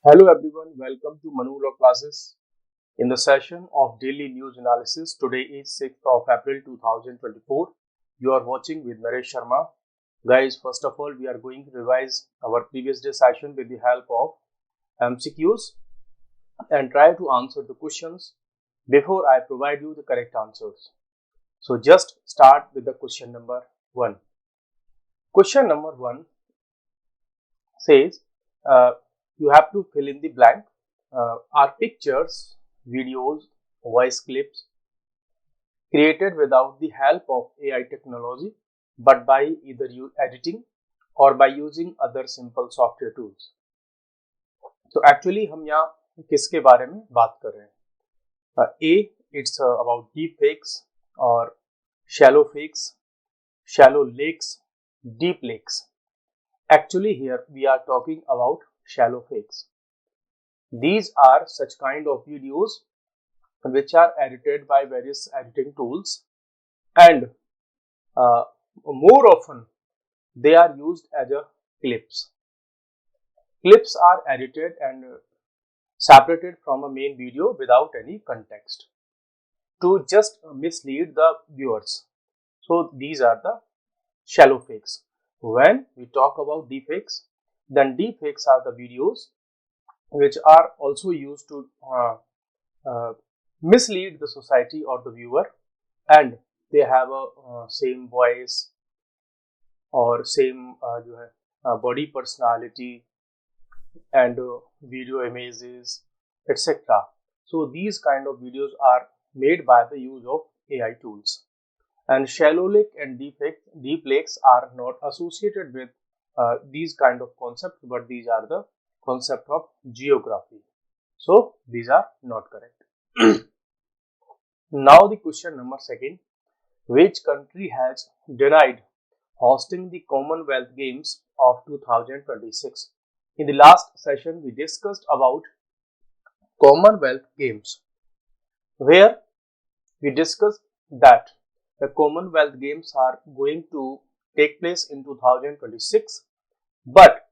Hello everyone, welcome to Manu Law classes. In the session of daily news analysis, today is 6th of April 2024. You are watching with Naresh Sharma. Guys, first of all, we are going to revise our previous day session with the help of MCQs and try to answer the questions before I provide you the correct answers. So just start with the question number 1. Question number 1 says, you have to fill in the blank. Are pictures, videos, voice clips created without the help of AI technology but by either editing or by using other simple software tools? तो actually हम यहाँ किसके बारे में बात कर रहे हैं? A, it's about deep fakes और shallow fakes, shallow lakes, deep lakes. Actually here we are talking about shallow fakes. These are such kind of videos which are edited by various editing tools and more often they are used as a clips. Clips are edited and separated from a main video without any context to just mislead the viewers. So these are the shallow fakes. When we talk about deepfakes, then deepfakes are the videos which are also used to mislead the society or the viewer, and they have a same voice और same जो है body personality and video images etc. So these kind of videos are made by the use of AI tools. And shallow lake and deep lakes are not associated with these kind of concepts, but these are the concept of geography. So these are not correct. Now the question number 2. Which country has denied hosting the Commonwealth Games of 2026? In the last session, we discussed about Commonwealth Games, where we discussed that the Commonwealth Games are going to take place in 2026, but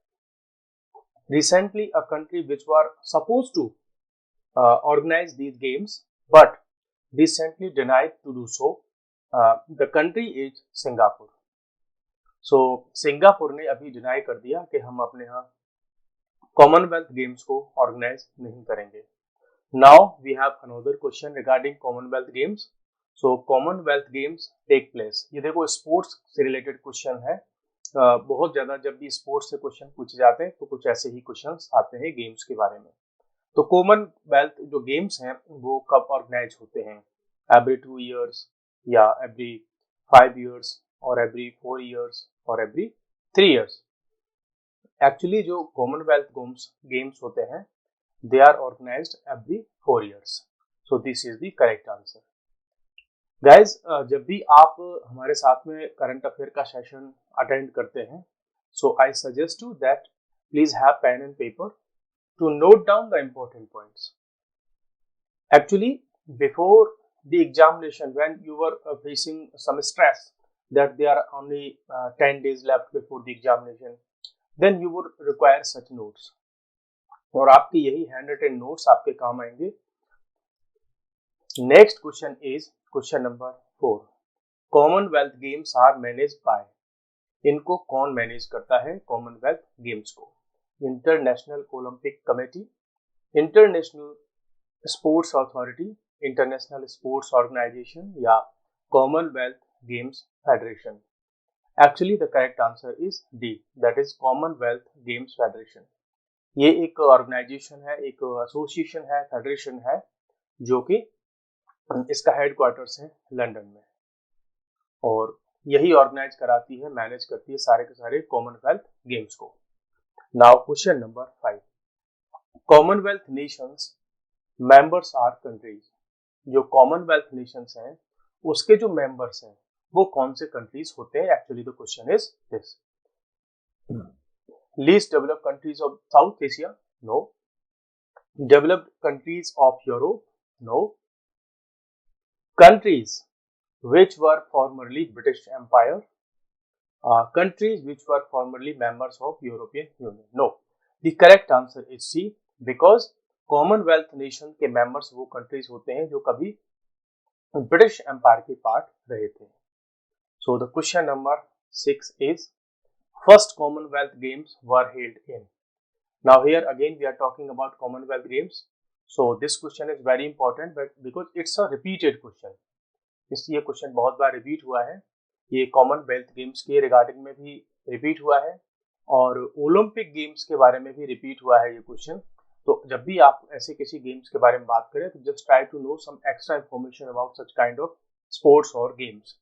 recently a country which were supposed to organize these games but recently denied to do so. The country is Singapore. So Singapore ने अभी deny कर दिया कि हम अपने यहाँ Commonwealth Games को organise नहीं करेंगे. Now we have another question regarding Commonwealth Games. So Commonwealth Games take place. ये देखो स्पोर्ट्स से रिलेटेड क्वेश्चन है. बहुत ज्यादा जब भी स्पोर्ट्स से क्वेश्चन पूछे जाते हैं तो कुछ ऐसे ही क्वेश्चंस आते हैं गेम्स के बारे में. तो कॉमनवेल्थ जो गेम्स हैं वो कब ऑर्गेनाइज होते हैं? एवरी 2 years या एवरी 5 years और एवरी 4 years और एवरी 3 years. एक्चुअली जो कॉमनवेल्थ गेम्स होते हैं they are organized every 4 years. So this is the correct answer. Guys, जब भी आप हमारे साथ में करंट अफेयर का सेशन अटेंड करते हैं, so I suggest you that please have pen and paper to note down the important points. Actually, before the examination, when you were facing some stress that there are only 10 days left before the examination, then you would require such notes. और आपके यही hand written notes आपके काम आएंगे. Next question is question number 4. Commonwealth Games are managed by. इनको कौन manage करता है कॉमनवेल्थ गेम्स को? International Olympic Committee, international sports authority, international sports organisation या Commonwealth Games Federation. Actually the correct answer is D, that is Commonwealth Games Federation. ये एक organisation है, एक एसोसिएशन है, फेडरेशन है जो कि इसका हेडक्वार्टर्स है लंदन में और यही ऑर्गेनाइज कराती है, मैनेज करती है सारे के सारे कॉमनवेल्थ गेम्स को. Now question number 5. Commonwealth nations members are countries. जो कॉमनवेल्थ नेशंस हैं उसके जो मेंबर्स हैं वो कौन से कंट्रीज होते हैं? Actually the question is this. Least developed countries of South Asia? No. Developed countries of Europe? No. Countries which were formerly British Empire? Countries which were formerly members of European Union? No. The correct answer is C. Because Commonwealth nation के members वो countries होते हैं जो कभी British empire के part रहे थे। So the question number 6 is first Commonwealth Games were held in. Now here again we are talking about Commonwealth Games. So this question is very important but because it's a repeated question. इसलिए question बहुत बार repeat हुआ है। ये Commonwealth games के regarding में भी repeat हुआ है और ओलंपिक गेम्स के बारे में भी रिपीट हुआ है ये क्वेश्चन। तो जब भी आप ऐसे किसी गेम्स के बारे में बात करें तो just try to know some extra information about such kind of sports और games.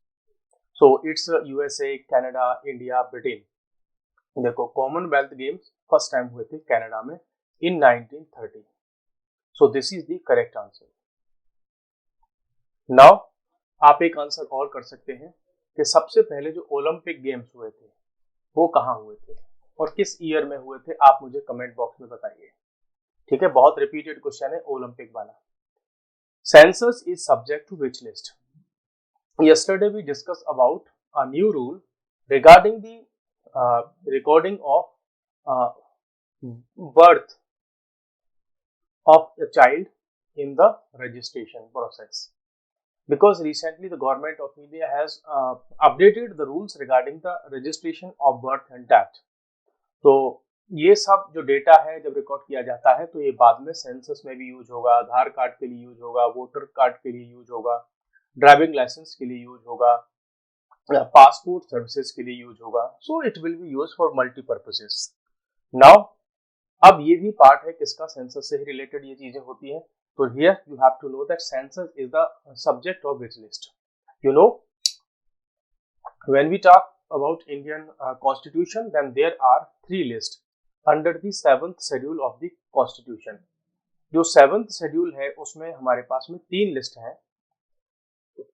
So it's USA, Canada, India, Britain. देखो कॉमनवेल्थ गेम्स फर्स्ट टाइम हुए थे कनाडा में in 1930। So this is the correct answer. Now आप एक answer और कर सकते हैं कि सबसे पहले जो ओलंपिक गेम्स हुए थे वो कहाँ हुए थे और किस ईयर में हुए थे, आप मुझे कमेंट बॉक्स में बताइए। ठीक है, बहुत रिपीटेड क्वेश्चन है ओलंपिक वाला। Census is subject to which list? Yesterday we discussed about a new rule regarding the recording of birth of a child in the registration process. Because recently the government of India has updated the rules regarding the registration of birth and death. तो ये सब जो data है जब record किया जाता है तो ये बाद में सेंसस में भी यूज होगा, आधार कार्ड के लिए यूज होगा, वोटर कार्ड के लिए यूज होगा, ड्राइविंग लाइसेंस के लिए यूज होगा, पासपोर्ट सर्विसेज के लिए यूज होगा। So it will be use for multipurposes. Now अब ये भी पार्ट है किसका, सेंसस से ही रिलेटेड ये चीजें होती हैं। तो here you have to know that census is the subject of which list. You know when we talk about Indian Constitution, then there are 3 lists under the 7th schedule of the Constitution. जो 7th schedule है उसमें हमारे पास में 3 list हैं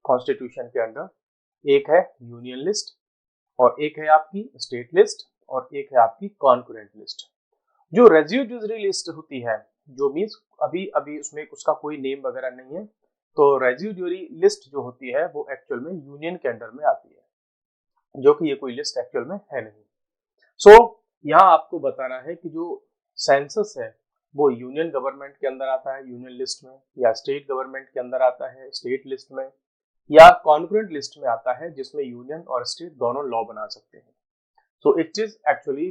constitution के अंदर। एक है यूनियन लिस्ट और एक है आपकी स्टेट लिस्ट और एक है आपकी कॉन्करेंट लिस्ट। जो रेजिड्यूरी लिस्ट होती है, जो मीन्स अभी उसमें उसका कोई नेम वगैरह नहीं है, तो रेजिड्यूरी लिस्ट जो होती है वो एक्चुअल में यूनियन के अंडर में आती है, जो कि ये कोई लिस्ट एक्चुअल में है नहीं। सो यहाँ आपको बताना है कि जो सेंसस है वो यूनियन गवर्नमेंट के अंदर आता है यूनियन लिस्ट में, या स्टेट गवर्नमेंट के अंदर आता है स्टेट लिस्ट में, या कॉन्करेंट लिस्ट में आता है जिसमें यूनियन और स्टेट दोनों लॉ बना सकते हैं। So it is actually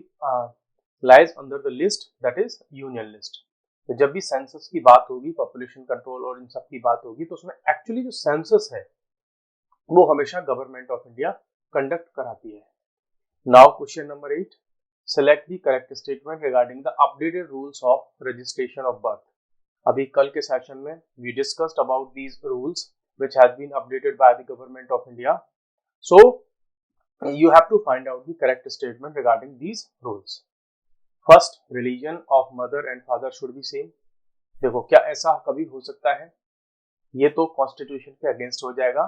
lies under the list that is union list. तो जब भी सेंसस की बात होगी, पॉपुलेशन कंट्रोल और इन सब की बात होगी, तो उसमें एक्चुअली जो सेंसस है वो हमेशा गवर्नमेंट ऑफ इंडिया कंडक्ट कराती है। Now question number 8, select the correct statement regarding the updated rules of registration of birth. अभी कल के सेशन में we discussed about these rules which has been updated by the government of India. So you have to find out the correct statement regarding these rules. First, religion of mother and father should be same. देखो क्या ऐसा कभी हो सकता है? ये तो constitution के अगेंस्ट हो जाएगा,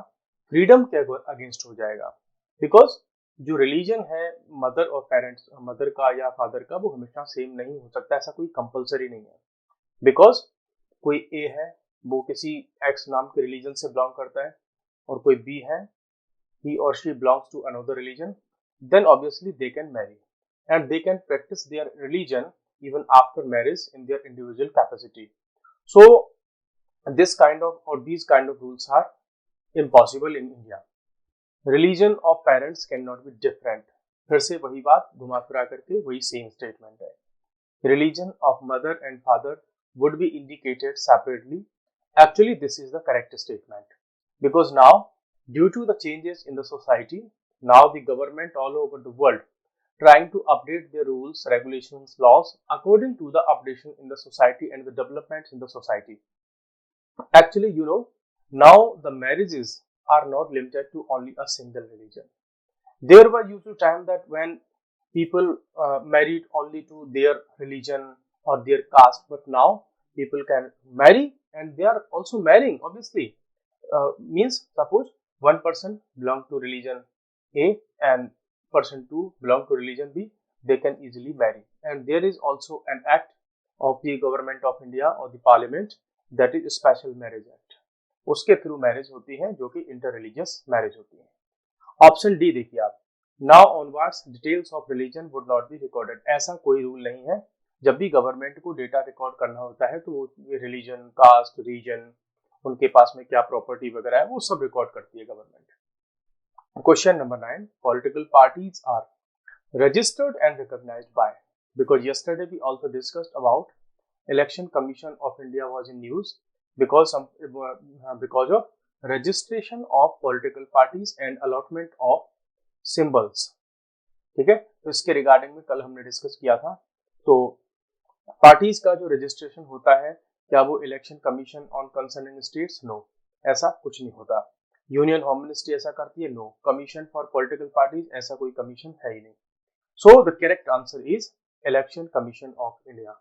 फ्रीडम के अगेंस्ट हो जाएगा। बिकॉज जो रिलीजन है मदर और पेरेंट्स, मदर का या फादर का, वो हमेशा सेम नहीं हो सकता, ऐसा कोई कंपलसरी नहीं है। बिकॉज कोई ए है वो किसी एक्स नाम के रिलीजन से बिलोंग करता है और कोई बी है ही और she belongs to another religion, then obviously they can marry and they can practise their religion even after marriage in their individual capacity. So this kind of और these kind of rules are impossible in India. Religion of parents can not be different. फिर से वही बात घुमा फिरा करके वही same statement है। Religion of mother and father would be indicated separately. Actually this is the correct statement because now due to the changes in the society, now the government all over the world trying to update their rules, regulations, laws according to the updation in the society and the developments in the society. Actually, you know, now the marriages are not limited to only a single religion. There were used to time that when people married only to their religion or their caste, but now people can marry and they are also marrying, obviously. Means suppose one person belong to religion A and person 2 belong to religion B, they can easily marry. And there is also an act of the government of India or the parliament that is Special Marriage Act. उसके through marriage होती है जो कि inter religious marriage होती है। Option D देखिए आप, now onwards details of religion would not be recorded. ऐसा कोई रूल नहीं है जब भी गवर्नमेंट को डेटा रिकॉर्ड करना होता है तो वो रिलीजन, कास्ट, रीजन, उनके पास में क्या प्रॉपर्टी वगैरह है वो सब रिकॉर्ड करती है government. Question number 9, political parties are registered and recognized by, because yesterday we also discussed about election commission of India was in news because of registration of political parties and allotment of symbols। ठीक है, तो इसके regarding में कल हमने discuss किया था। तो पार्टीज का जो रजिस्ट्रेशन होता है, क्या वो election commission on concerning states? No, ऐसा कुछ नहीं होता। यूनियन होम मिनिस्ट्री ऐसा करती है? No. Commission for political parties, ऐसा कोई कमीशन है ही नहीं। So the correct answer is election commission of India.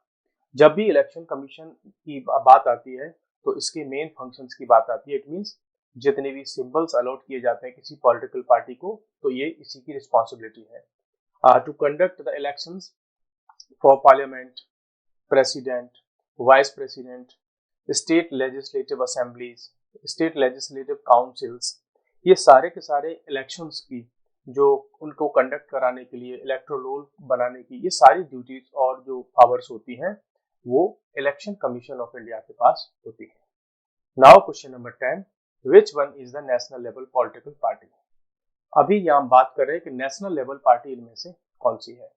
जब भी इलेक्शन कमीशन की बात आती है तो इसके मेन फंक्शंस की बात आती है। इट मींस जितने भी सिंबल्स अलॉट किए जाते हैं किसी पॉलिटिकल पार्टी को, तो ये इसी की रिस्पॉन्सिबिलिटी है। To conduct the elections for parliament, president, vice president, state legislative assemblies, state legislative councils, ये सारे के सारे इलेक्शंस की जो उनको कंडक्ट कराने के लिए, इलेक्टोरल रोल बनाने की, ये सारी ड्यूटीज और जो पावर्स होती हैं वो इलेक्शन कमीशन ऑफ इंडिया के पास होती है। Now question number 10, which one is the national level political party? अभी यहाँ हम बात कर रहे हैं कि नेशनल लेवल पार्टी इनमें से कौन सी है।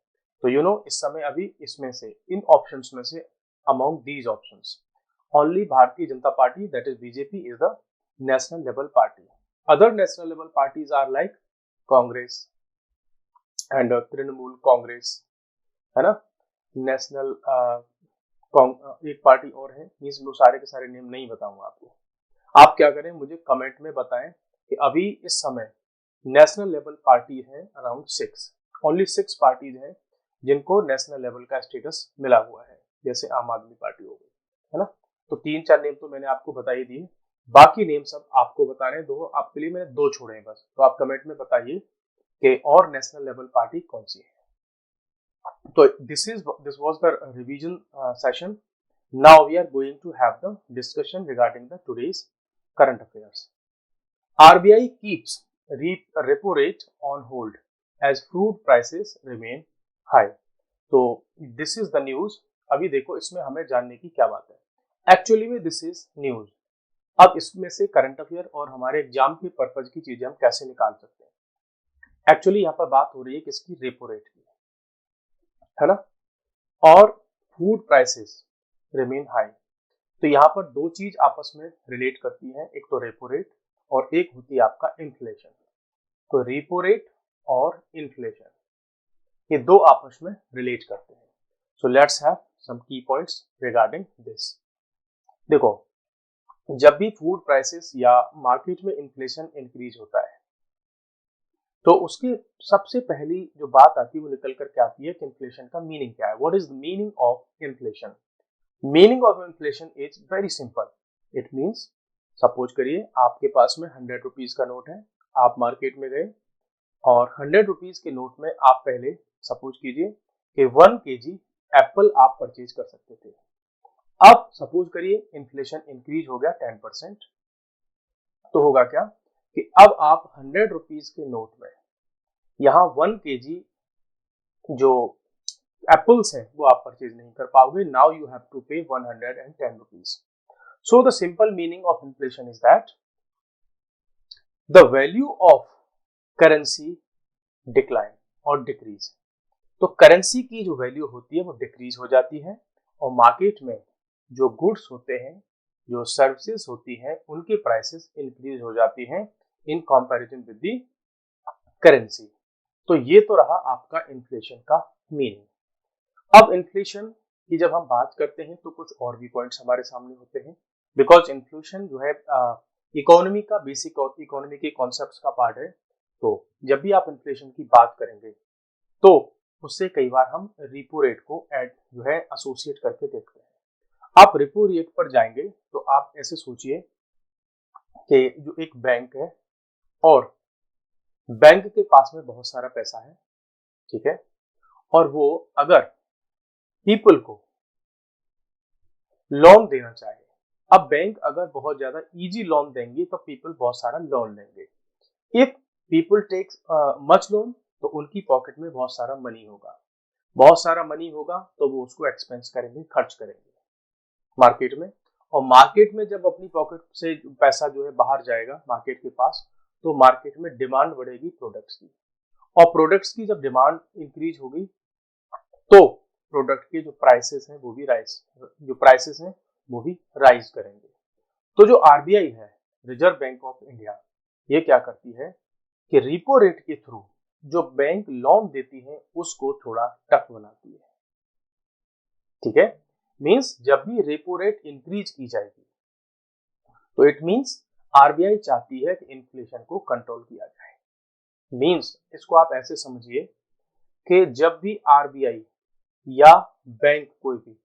तो इस समय अभी इसमें से, इन ऑप्शंस में से, among these options, only Bharatiya Janata Party, that is BJP, is the national level party. Other national level parties are like Congress and Trinamool Congress, है ना, नेशनल एक पार्टी और है। मींस वो सारे के सारे नेम नहीं बताऊंगा आपको। आप क्या करें, मुझे कमेंट में बताएं कि अभी इस समय नेशनल लेवल पार्टी है अराउंड 6, ओनली 6 पार्टीज हैं जिनको नेशनल लेवल का स्टेटस मिला हुआ है। जैसे आम आदमी पार्टी हो गई, है ना। तो 3-4 नेम तो मैंने आपको बता ही दिए, बाकी नेम सब आपको बता रहे हैं। दो आपके लिए मैंने 2 छोड़े हैं बस। तो आप कमेंट में बताइए कि और नेशनल लेवल पार्टी कौन सी है। तो this was the revision session. Now we are going to have the discussion regarding the today's current affairs. RBI keeps repo rate on hold as fruit prices remain high. तो this is the news. अभी देखो इसमें हमें जानने की क्या बात है। एक्चुअली में दिस इज न्यूज। अब इसमें से करंट अफेयर और हमारे एग्जाम के पर्पज की चीजें हम कैसे निकाल सकते हैं। एक्चुअली यहाँ पर बात हो रही है किसकी? रेपो रेट की, है ना, और फूड प्राइसेस रिमेन हाई। तो यहाँ पर 2 चीज आपस में रिलेट करती हैं, एक तो रेपो रेट और एक होती है आपका इन्फ्लेशन। तो रेपो रेट और इन्फ्लेशन, ये 2 आपस में रिलेट करते हैं। सो लेट्स हैव सम की पॉइंट्स रिगार्डिंग दिस। देखो, जब भी फूड प्राइसेस या मार्केट में इन्फ्लेशन इंक्रीज होता है तो उसकी सबसे पहली जो बात आती है वो निकल कर क्या आती है कि इन्फ्लेशन का मीनिंग क्या है। What is the meaning of inflation? Meaning of inflation is very simple. It means, suppose करिए आपके पास में 100 रुपीज का नोट है, आप मार्केट में गए और 100 रुपीज के नोट में आप पहले सपोज कीजिए कि 1 kg एप्पल आप परचेज कर सकते थे। अब सपोज करिए इन्फ्लेशन इंक्रीज हो गया 10%, तो होगा क्या कि अब आप 100 रुपीज के नोट में यहाँ 1 kg जो एप्पल्स हैं वो आप परचेज नहीं कर पाओगे। नाउ यू हैव टू पे 110 rupees. So the simple meaning of inflation is that the value of currency decline और डिक्रीज। तो करेंसी की जो वैल्यू होती है वो डिक्रीज हो जाती है और मार्केट में जो गुड्स होते हैं, जो सर्विसेज होती हैं, उनकी प्राइसेस इंक्रीज हो जाती हैं in comparison with the currency. तो ये तो रहा आपका इन्फ्लेशन का मीनिंग। अब इन्फ्लेशन की जब हम बात करते हैं तो कुछ और भी पॉइंट्स हमारे सामने होते हैं, बिकॉज इन्फ्लेशन जो है इकोनॉमी का बेसिक और इकोनॉमी के कॉन्सेप्ट्स का पार्ट है। तो जब भी आप इन्फ्लेशन की बात करेंगे तो उससे कई बार हम रेपो रेट को ऐड जो है एसोसिएट करके देखते हैं। आप रेपो रेट पर जाएंगे तो आप ऐसे सोचिए कि जो एक बैंक है और बैंक के पास में बहुत सारा पैसा है, ठीक है, और वो अगर पीपल को लोन देना चाहे, अब बैंक अगर बहुत ज्यादा इजी लोन देंगे तो पीपल बहुत सारा लोन लेंगे। If people takes much loan तो उनकी पॉकेट में बहुत सारा मनी होगा। बहुत सारा मनी होगा तो वो उसको एक्सपेंस करेंगे, खर्च करेंगे मार्केट में, और मार्केट में जब अपनी पॉकेट से पैसा जो है बाहर जाएगा मार्केट के पास, तो मार्केट में डिमांड बढ़ेगी प्रोडक्ट्स की, और प्रोडक्ट्स की जब डिमांड इंक्रीज होगी तो प्रोडक्ट के जो प्राइसेस हैं वो भी राइज करेंगे। तो जो आरबीआई है, रिजर्व बैंक ऑफ इंडिया, ये क्या करती है कि रिपो रेट के थ्रू जो बैंक लोन देती है उसको थोड़ा टफ बनाती है। ठीक है, मींस जब भी रेपो रेट इंक्रीज की जाएगी तो इट मींस आरबीआई चाहती है कि इन्फ्लेशन को कंट्रोल किया जाए। मींस इसको आप ऐसे समझिए कि जब भी आरबीआई या बैंक कोई भी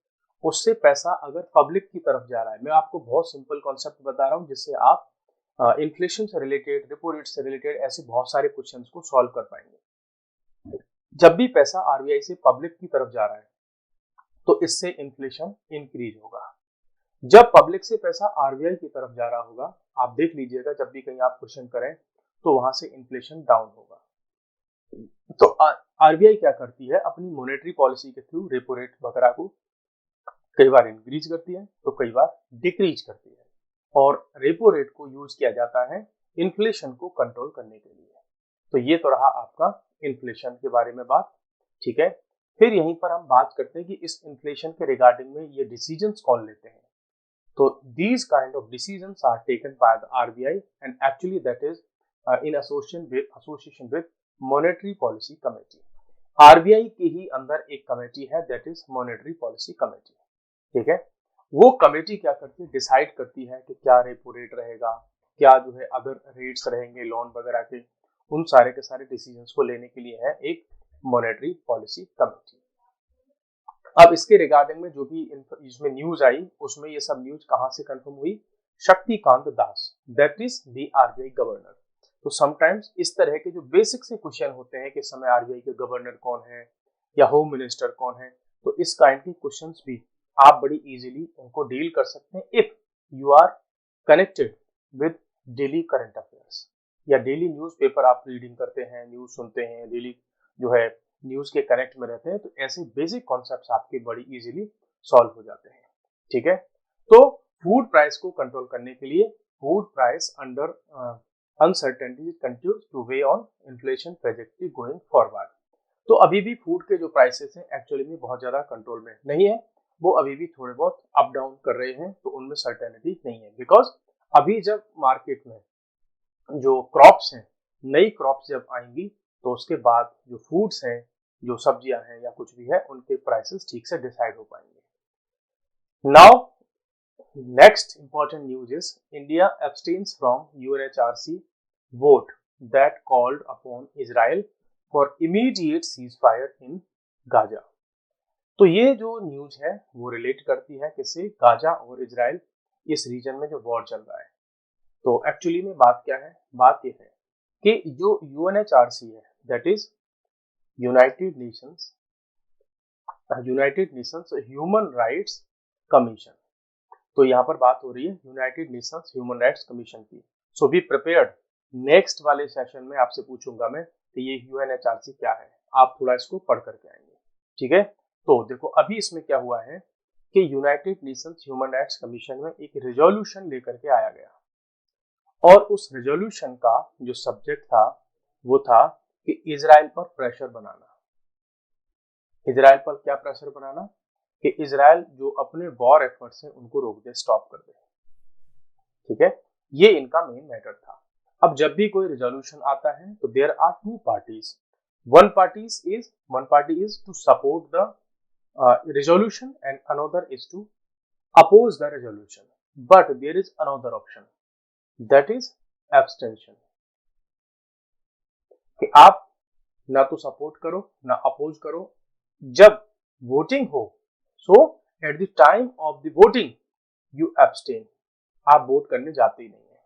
उससे पैसा अगर पब्लिक की तरफ जा रहा है, मैं आपको बहुत सिंपल कॉन्सेप्ट बता रहा हूं जिससे आप इन्फ्लेशन से रिलेटेड, रेपो रेट से रिलेटेड ऐसे बहुत सारे क्वेश्चंस को सॉल्व कर पाएंगे। जब भी पैसा आरबीआई से पब्लिक की तरफ जा रहा है तो इससे इन्फ्लेशन इंक्रीज होगा। जब पब्लिक से पैसा आरबीआई की तरफ जा रहा होगा, आप देख लीजिएगा जब भी कहीं आप क्वेश्चन करें तो वहां से इन्फ्लेशन डाउन होगा। तो आरबीआई क्या करती है, अपनी मॉनेटरी पॉलिसी के थ्रू रेपो रेट वगैरह को कई बार इंक्रीज करती है तो कई बार डिक्रीज करती है, और रेपो रेट को यूज किया जाता है इन्फ्लेशन को कंट्रोल करने के लिए। तो ये तो रहा आपका इन्फ्लेशन के बारे में बात। ठीक है, फिर यहीं पर हम बात करते हैं कि इस इन्फ्लेशन के रिगार्डिंग में ये डिसीजंस कौन लेते हैं। तो these kind of decisions are taken by the RBI and actually that is in association with Monetary Policy Committee. RBI की ही अंदर एक कमेटी है, that is Monetary Policy Committee। ठीक है, वो कमेटी क्या करती है, डिसाइड करती है कि क्या रेपो रेट रहेगा, क्या जो है अदर रेट्स रहेंगे लोन वगैरह के, उन सारे के सारे डिसीजंस को लेने के लिए है एक मॉनेटरी पॉलिसी कमेटी। अब इसके रिगार्डिंग में जो भी इसमें न्यूज आई उसमें ये सब न्यूज कहां से कंफर्म हुई, Shaktikanta Das, that is the RBI governor. तो समटाइम्स इस तरह के जो बेसिक से क्वेश्चन होते हैं कि इस समय आरबीआई के गवर्नर कौन है या होम मिनिस्टर कौन है, तो इस काइंड के क्वेश्चंस भी आप बड़ी इजीली उनको डील कर सकते हैं if you are connected with daily current affairs, या डेली न्यूज़पेपर आप रीडिंग करते हैं, न्यूज सुनते हैं, डेली जो है न्यूज के कनेक्ट में रहते हैं, तो ऐसे बेसिक कॉन्सेप्ट्स आपके बड़ी इजीली सॉल्व हो जाते हैं। ठीक है, तो फूड प्राइस को कंट्रोल करने के लिए food price under uncertainty continues two way on inflation trajectory going forward. तो अभी भी फूड के जो प्राइसेस हैं एक्चुअली में बहुत ज्यादा कंट्रोल में नहीं है, वो अभी भी थोड़े बहुत अप डाउन कर रहे हैं, तो उनमें सर्टेनिटी नहीं है। बिकॉज अभी जब मार्केट में जो क्रॉप्स हैं, नई क्रॉप्स जब आएंगी तो उसके बाद जो फूड्स हैं, जो सब्जियां हैं या कुछ भी है, उनके प्राइसेस ठीक से डिसाइड हो पाएंगे। Now next important news is India abstains from UNHRC vote that called upon Israel for immediate ceasefire in Gaza। तो ये जो न्यूज है वो रिलेट करती है किससे, गाजा और इजराइल, इस रीजन में जो वॉर चल रहा है। तो एक्चुअली में बात क्या है, बात ये है कि जो यूएनएचआरसी है, that is United Nations Human rights commission. तो यहाँ पर बात हो रही है United Nations Human rights commission की। सो बी प्रिपेयर्ड, नेक्स्ट वाले सेशन में आपसे पूछूंगा मैं कि ये यूएनएचआरसी क्या है, आप थोड़ा इसको पढ़ करके आएंगे। ठीक है, तो देखो अभी इसमें क्या हुआ है कि United Nations Human rights commission में एक रिजोल्यूशन लेकर के आया गया, और उस रिजोल्यूशन का जो सब्जेक्ट था वो था कि इजराइल पर प्रेशर बनाना। इजराइल पर क्या प्रेशर बनाना, कि इजराइल जो अपने वॉर एफर्ट्स हैं उनको रोक दे, स्टॉप कर दे। ठीक है, ये इनका मेन मैटर था। अब जब भी कोई रिजोल्यूशन आता है तो there are two parties, one party is to support the resolution and another is to oppose the resolution, but there is another option, that is abstention, कि आप ना तो सपोर्ट करो ना अपोज करो, जब वोटिंग हो so at the time of the voting you abstain, आप वोट करने जाते ही नहीं है,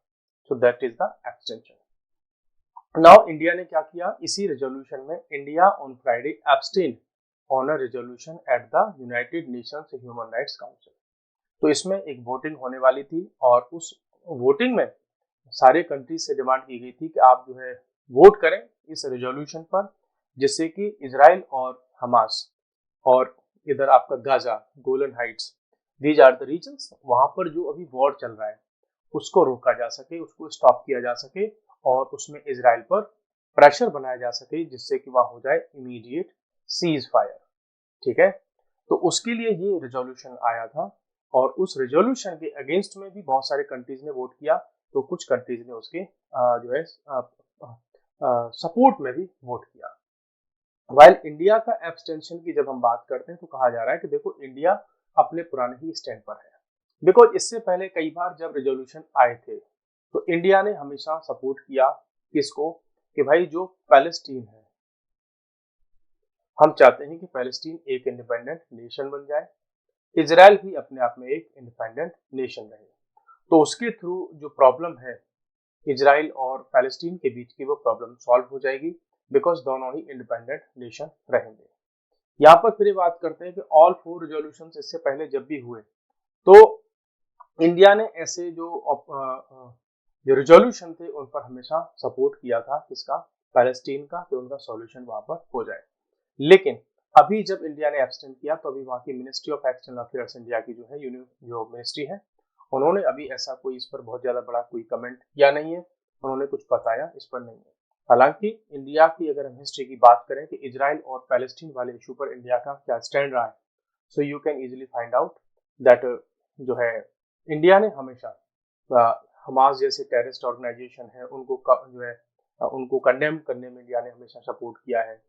so that is the abstention. Now India ने क्या किया, इसी रेजोल्यूशन में India on Friday abstain on a resolution at the United Nations Human Rights Council. तो इसमें एक वोटिंग होने वाली थी, और उस वोटिंग में सारे कंट्रीज से डिमांड की गई थी कि आप जो है वोट करें इस रेजोल्यूशन पर, जिससे कि इजराइल और हमास और इधर आपका Gaza, Golan Heights, these are the regions, वहां पर जो अभी वॉर चल रहा है उसको रोका जा सके, उसको स्टॉप किया जा सके और उसमें इजराइल पर प्रेशर बनाया जा सके जिससे कि वहां हो जाए इमीडिएट सीज फायर। ठीक है, तो उसके लिए ये रेजोल्यूशन आया था और उस रेजोल्यूशन के अगेंस्ट में भी बहुत सारे कंट्रीज ने वोट किया, तो कुछ कंट्रीज ने उसके जो है सपोर्ट में भी वोट किया। वाइल इंडिया का एब्सटेंशन की जब हम बात करते हैं तो कहा जा रहा है कि देखो इंडिया अपने पुराने ही स्टैंड पर है, बिकॉज इससे पहले कई बार जब रेजोल्यूशन आए थे तो इंडिया ने हमेशा सपोर्ट किया किसको, कि भाई जो पैलेस्टीन है, हम चाहते हैं कि पैलेस्टीन एक इंडिपेंडेंट नेशन बन जाए, इजराइल भी अपने आप में एक इंडिपेंडेंट नेशन रहे, तो उसके थ्रू जो प्रॉब्लम है इजराइल और पैलेस्टीन के बीच की वो प्रॉब्लम सॉल्व हो जाएगी, बिकॉज दोनों ही इंडिपेंडेंट नेशन रहेंगे। यहाँ पर फिर बात करते हैं कि ऑल 4 रेजोल्यूशन इससे पहले जब भी हुए तो इंडिया ने ऐसे जो रेजोल्यूशन थे उन पर हमेशा सपोर्ट किया था, किसका, पैलेस्टीन का, कि उनका सॉल्यूशन वहां पर हो जाए। लेकिन अभी जब इंडिया ने एब्सटेंड किया तो अभी वहां की ministry of external affairs India की जो है जो मिनिस्ट्री है, उन्होंने अभी ऐसा कोई इस पर बहुत ज्यादा बड़ा कोई कमेंट किया नहीं है, उन्होंने कुछ बताया इस पर नहीं है। हालांकि इंडिया की अगर हम हिस्ट्री की बात करें कि इजराइल और पैलेस्टीन वाले इशू पर इंडिया का क्या स्टैंड रहा है, so you can easily find out that जो है इंडिया ने हमेशा हमास जैसे टेररिस्ट ऑर्गेनाइजेशन है उनको जो है उनको कंडेम करने में इंडिया ने हमेशा सपोर्ट किया है।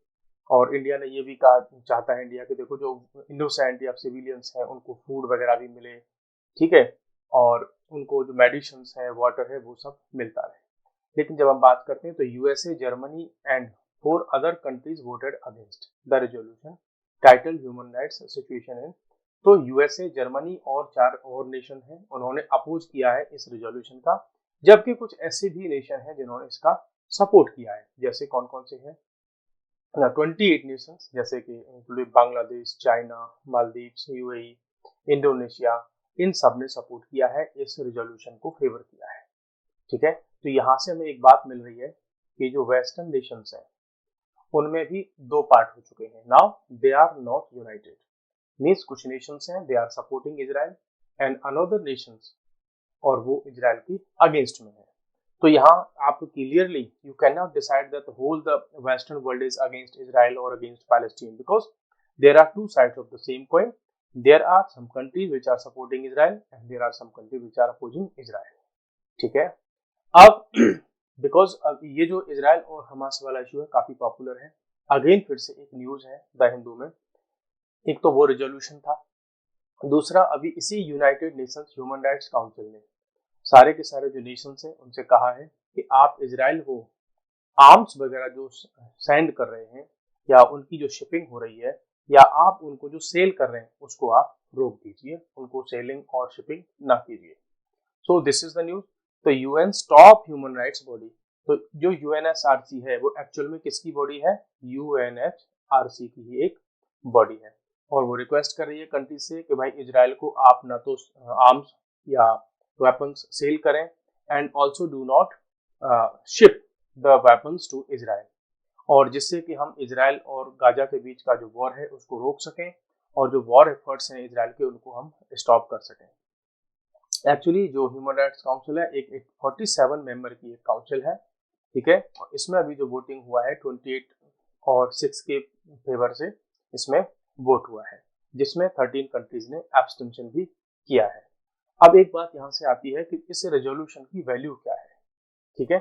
और इंडिया ने ये भी कहा चाहता है इंडिया के देखो जो इनोसेंट या सिविलियंस हैं उनको फूड वगैरह भी मिले, ठीक है, और उनको जो मेडिसिन है, वाटर है, वो सब मिलता रहे। लेकिन जब हम बात करते हैं तो USA, Germany and 4 other countries voted against the resolution title human rights situation in, तो यूएसए, जर्मनी और 4 और नेशन हैं उन्होंने अपोज किया है इस रेजोल्यूशन का, जबकि कुछ ऐसे भी नेशन हैं जिन्होंने इसका सपोर्ट किया है। जैसे कौन कौन से हैं, 28 नेशंस जैसे कि including Bangladesh, China, Maldives, UAE, Indonesia, इन सब ने सपोर्ट किया है, इस रेजोल्यूशन को फेवर किया है। ठीक है, तो यहाँ से हमें एक बात मिल रही है कि जो वेस्टर्न नेशंस हैं उनमें भी 2 पार्ट हो चुके हैं, now they are not united, means कुछ नेशंस हैं they are supporting Israel and another nations और वो इजराइल की अगेंस्ट में है। तो यहाँ आप clearly you can not decide that whole the western world is against Israel और against Palestine, because there are 2 sides of the same coin, there are some countries which are supporting Israel and there are some countries which are opposing Israel. ठीक है, अब because अब ये जो Israel और Hamas वाला issue है काफी पॉपुलर है, अगेन फिर से एक न्यूज है द हिंदू में, एक तो वो रेजोल्यूशन था, दूसरा अभी इसी United Nations Human Rights council ने सारे के सारे जो नेशंस हैं उनसे कहा है कि आप इजराइल को आर्म्स वगैरह जो सेंड कर रहे हैं या उनकी जो शिपिंग हो रही है या आप उनको जो सेल कर रहे हैं उसको आप रोक दीजिए, उनको सेलिंग और शिपिंग ना कीजिए। So this is the news. तो UN top human rights body, तो जो यूएनएचआरसी है वो एक्चुअल में किसकी बॉडी है, यूएनएचआरसी की ही एक बॉडी है, और वो रिक्वेस्ट कर रही है कंट्री से कि भाई इजराइल को आप ना तो आर्म्स या वेपन्स सेल करें and also do not ship the weapons to Israel, और जिससे कि हम इजराइल और गाजा के बीच का जो वॉर है उसको रोक सकें और जो वॉर एफर्ट्स हैं इजराइल के उनको हम स्टॉप कर सकें। एक्चुअली जो ह्यूमन राइट्स काउंसिल है एक 47 मेंबर की एक काउंसिल है, ठीक है, इसमें अभी जो वोटिंग हुआ है 28 और 6 के फेवर से इसमें वोट हुआ है, जिसमें 13 कंट्रीज ने एब्सटेंशन भी किया है। अब एक बात यहाँ से आती है कि इस रेजोल्यूशन की वैल्यू क्या है, ठीक है,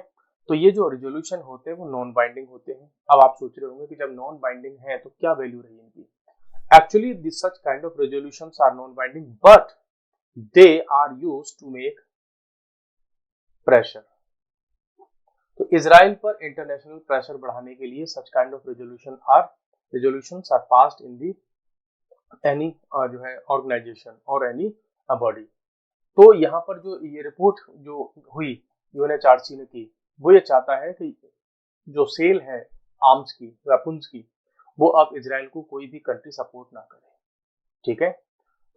तो ये जो रेजोल्यूशन होते हैं वो नॉन बाइंडिंग होते हैं। अब आप सोच रहे होंगे कि जब नॉन बाइंडिंग है तो क्या वैल्यू रही इनकी, actually this such kind of resolutions are non binding but they are used to make pressure. तो इजराइल पर इंटरनेशनल प्रेशर बढ़ाने के लिए such kind of resolutions are passed in the any जो है ऑर्गेनाइजेशन और एनी बॉडी। तो यहाँ पर जो ये रिपोर्ट जो हुई यूएनएचआरसी ने की वो ये चाहता है कि जो सेल है आर्म्स की, वेपन्स की, वो अब इजराइल को कोई भी कंट्री सपोर्ट ना करे। ठीक है,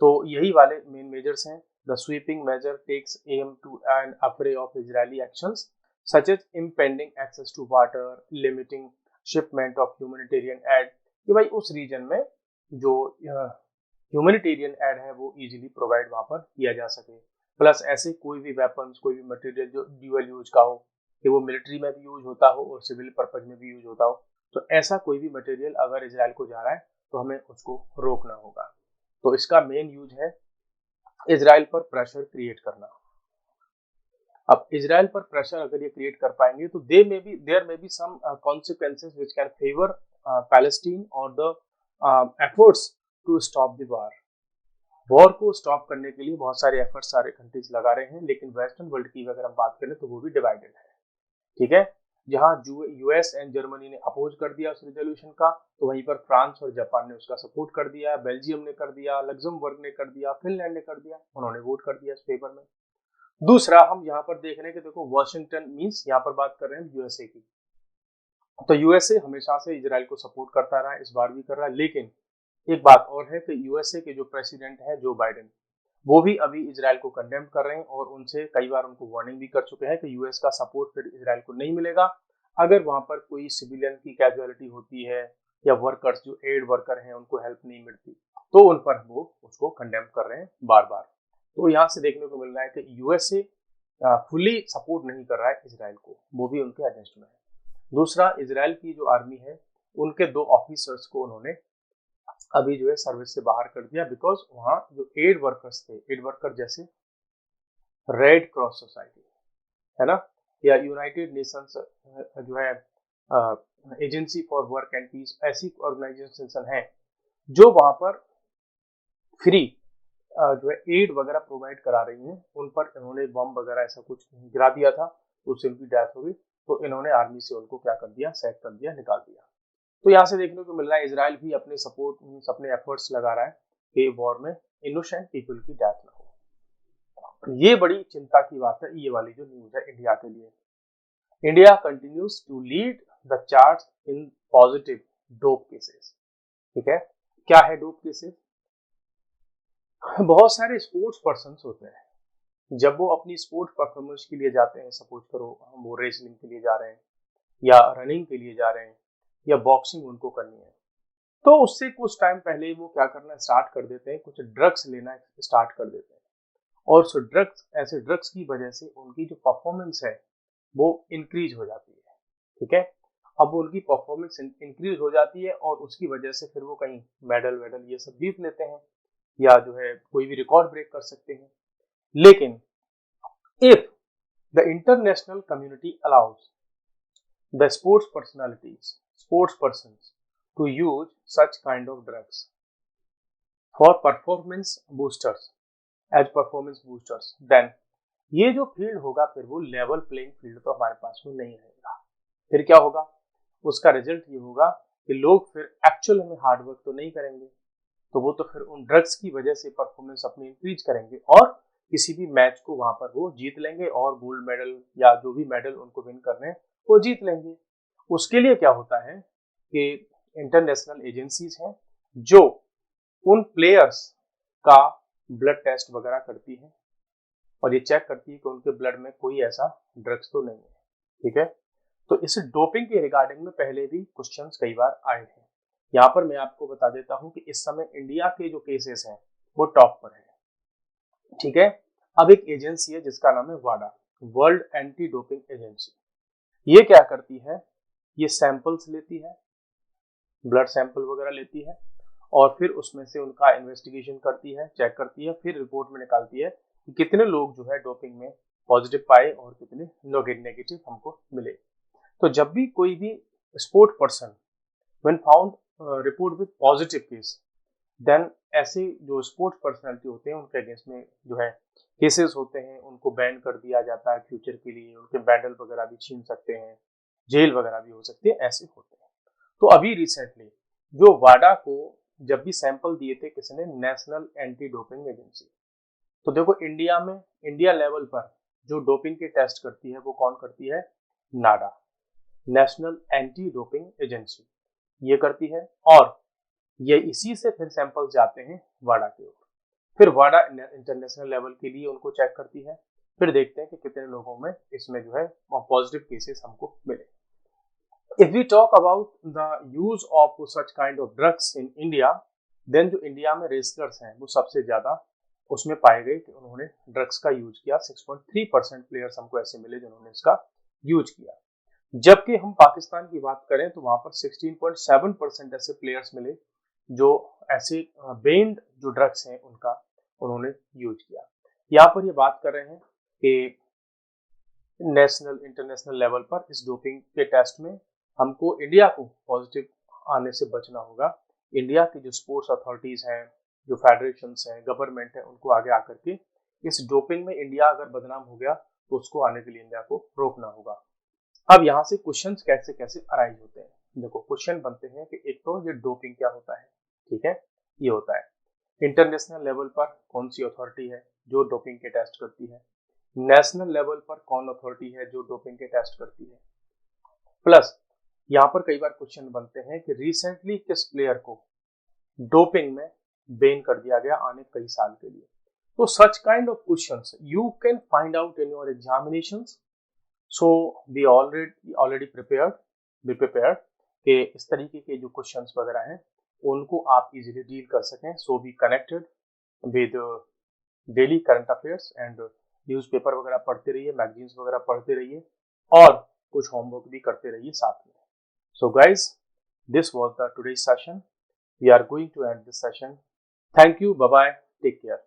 तो यही वाले मेन मेजर्स हैं। The sweeping measure takes aim to an array of Israeli actions such as impending access to water, limiting shipment of humanitarian aid, कि भाई उस रीजन में जो ह्यूमैनिटेरियन एड है वो इजीली प्रोवाइड वहाँ पर किया जा सके। प्लस ऐसे कोई भी वेपन्स, कोई भी मटेरियल जो ड्यूअल यूज का हो, कि वो मिलिट्री में भी यूज होता हो और सिविल पर्पज में भी यूज होता हो, तो ऐसा कोई भी मटेरियल अगर इजराइल को जा रहा है तो हमें उसको रोकना होगा। तो इसका मेन यूज है इजराइल पर प्रेशर क्रिएट करना। अब इजराइल पर प्रेशर अगर ये क्रिएट कर पाएंगे तो there may be some consequences which can favour Palestine और the efforts to stop the war को स्टॉप करने के लिए बहुत सारे एफर्ट्स सारे कंट्रीज लगा रहे हैं, लेकिन वेस्टर्न वर्ल्ड की अगर हम बात करें तो वो भी डिवाइडेड है। ठीक है, जहां यूएस एंड जर्मनी ने अपोज कर दिया उस रेजोल्यूशन का, तो वहीं पर फ्रांस और जापान ने उसका सपोर्ट कर दिया, बेल्जियम ने कर दिया, लग्जमबर्ग ने कर दिया, फिनलैंड ने कर दिया, उन्होंने वोट कर दिया इस पेपर में। दूसरा हम यहाँ पर देख रहे हैं कि देखो वॉशिंगटन मींस यहाँ पर बात कर रहे हैं यूएसए की, तो यूएसए हमेशा से इजराइल को सपोर्ट करता रहा है, इस बार भी कर रहा है। लेकिन एक बात और है कि यूएसए के जो प्रेसिडेंट है जो बाइडेन, वो भी अभी इजराइल को कंडेम कर रहे हैं और उनसे कई बार उनको वार्निंग भी कर चुके हैं कि यूएस का सपोर्ट फिर इजराइल को नहीं मिलेगा अगर वहां पर कोई सिविलियन की कैजुअलिटी होती है या वर्कर्स जो एड वर्कर हैं उनको हेल्प नहीं मिलती, तो उन पर वो उसको कंडेम कर रहे हैं बार बार। तो यहाँ से देखने को मिल रहा है कि यूएसए फुली सपोर्ट नहीं कर रहा है इजराइल को, वो भी उनके अगेंस्ट में है। दूसरा, इजराइल की जो आर्मी है उनके 2 ऑफिसर्स को उन्होंने अभी जो है सर्विस से बाहर कर दिया, बिकॉज वहां जो एड वर्कर्स थे, एड वर्कर जैसे रेड क्रॉस सोसाइटी है ना, या यूनाइटेड नेशंस जो है agency for work and peace, ऐसी ऑर्गेनाइजेशन है जो वहां पर फ्री जो है एड वगैरह प्रोवाइड करा रही हैं, उन पर इन्होंने बम वगैरह ऐसा कुछ गिरा दिया था, उससे उनकी डेथ हो गई, तो इन्होंने आर्मी से उनको क्या कर दिया, सैक कर दिया, निकाल दिया। तो यहाँ से देखने को मिल रहा है इजराइल भी अपने सपोर्ट अपने एफर्ट्स लगा रहा है कि वॉर में इनोसेंट पीपल की डेथ ना हो। ये बड़ी चिंता की बात है, ये वाली जो न्यूज है इंडिया के लिए। India continues to lead the charts in positive dope cases. ठीक है, क्या है डोप केसेस? बहुत सारे स्पोर्ट्स पर्सन होते हैं, जब वो अपनी स्पोर्ट्स परफॉर्मेंस के लिए जाते हैं, सपोज करो वो रेसलिंग के लिए जा रहे हैं या रनिंग के लिए जा रहे हैं या बॉक्सिंग उनको करनी है, तो उससे कुछ टाइम पहले वो क्या करना स्टार्ट कर देते हैं, कुछ ड्रग्स लेना स्टार्ट कर देते हैं, और सो ऐसे ड्रग्स की वजह से उनकी जो परफॉर्मेंस है वो इंक्रीज हो जाती है। ठीक है, अब उनकी परफॉर्मेंस इंक्रीज हो जाती है और उसकी वजह से फिर वो कहीं मेडल वेडल ये सब जीत लेते हैं या जो है कोई भी रिकॉर्ड ब्रेक कर सकते हैं। लेकिन if the international community allows the sports persons to use such kind of drugs for performance boosters then ये जो फील्ड होगा फिर वो लेवल प्लेइंग फील्ड तो हमारे पास में नहीं रहेगा। फिर क्या होगा, उसका रिजल्ट ये होगा कि लोग फिर एक्चुअल में हार्डवर्क तो नहीं करेंगे, तो वो तो फिर उन ड्रग्स की वजह से परफॉर्मेंस अपनी इंक्रीज करेंगे और किसी भी मैच को वहां पर वो जीत लेंगे और गोल्ड मेडल या जो भी मेडल उनको विन करने हैं वो जीत लेंगे। उसके लिए क्या होता है कि इंटरनेशनल एजेंसीज हैं जो उन प्लेयर्स का ब्लड टेस्ट वगैरह करती है और ये चेक करती है कि उनके ब्लड में कोई ऐसा ड्रग्स तो नहीं है। ठीक है, तो इस डोपिंग के रिगार्डिंग में पहले भी क्वेश्चंस कई बार आए हैं। यहाँ पर मैं आपको बता देता हूं कि इस समय इंडिया के जो केसेस हैं वो टॉप पर है। ठीक है, अब एक एजेंसी है जिसका नाम है वाडा, वर्ल्ड एंटी डोपिंग एजेंसी। ये क्या करती है, ये सैंपल्स लेती है, ब्लड सैंपल वगैरह लेती है और फिर उसमें से उनका इन्वेस्टिगेशन करती है, चेक करती है, फिर रिपोर्ट में निकालती है कि कितने लोग जो है डोपिंग में पॉजिटिव पाए और कितने नेगेटिव हमको मिले। तो जब भी कोई भी sport person when found report with positive case, then ऐसे जो स्पोर्ट्स पर्सनालिटी होते हैं उनके अगेंस्ट में जो है केसेस होते हैं, उनको बैन कर दिया जाता है फ्यूचर के लिए, उनके मेडल वगैरह भी छीन सकते हैं, जेल वगैरह भी हो सकती है, ऐसे होते हैं। तो अभी रिसेंटली जो वाडा को जब भी सैंपल दिए थे किसने, नेशनल एंटी डोपिंग एजेंसी। तो देखो इंडिया लेवल पर जो डोपिंग के टेस्ट करती है वो कौन करती है, नाडा, नेशनल एंटी डोपिंग एजेंसी ये करती है, और ये इसी से फिर सैंपल जाते हैं वाडा की ओर, फिर वाडा इंटरनेशनल लेवल के लिए उनको चेक करती है, फिर देखते हैं कि कितने लोगों में इसमें जो है पॉजिटिव केसेस हमको मिले। If we talk about the use of such kind of drugs in India, then जो इंडिया में रेसलर्स हैं वो सबसे ज़्यादा उसमें पाए गए कि उन्होंने ड्रग्स का यूज किया। 6.3% प्लेयर्स हमको ऐसे मिले जिन्होंने इसका यूज किया। जबकि हम पाकिस्तान की बात करें तो वहां पर 16.7% ऐसे प्लेयर्स मिले जो ऐसे बेन्ड जो ड्रग्स हैं उनका उन्होंने यूज किया। यहाँ पर ये बात कर रहे हैं कि नेशनल इंटरनेशनल लेवल पर इस डोपिंग के टेस्ट में हमको इंडिया को पॉजिटिव आने से बचना होगा। इंडिया की जो स्पोर्ट्स अथॉरिटीज हैं, जो फेडरेशंस हैं, गवर्नमेंट है, उनको आगे आकर के इस डोपिंग में इंडिया अगर बदनाम हो गया तो उसको आने के लिए इंडिया को रोकना होगा। अब यहाँ से क्वेश्चंस कैसे कैसे अराइज होते हैं। देखो क्वेश्चन बनते हैं कि एक तो ये डोपिंग क्या होता है, ठीक है, ये होता है इंटरनेशनल लेवल पर कौन सी अथॉरिटी है जो डोपिंग के टेस्ट करती है, नेशनल लेवल पर कौन अथॉरिटी है जो डोपिंग के टेस्ट करती है, प्लस यहाँ पर कई बार क्वेश्चन बनते हैं कि रिसेंटली किस प्लेयर को डोपिंग में बैन कर दिया गया आने कई साल के लिए। तो such kind of questions you can find out in your examinations. So be already prepared कि इस तरीके के जो क्वेश्चंस वगैरह हैं उनको आप इजीली डील कर सकें। So be connected with daily current affairs and newspaper वगैरह पढ़ते रहिए, मैगजीन्स वगैरह पढ़ते रहिए और कुछ होमवर्क भी करते रहिए साथ में। So guys, this was the today's session. We are going to end this session. Thank you. Bye bye. Take care.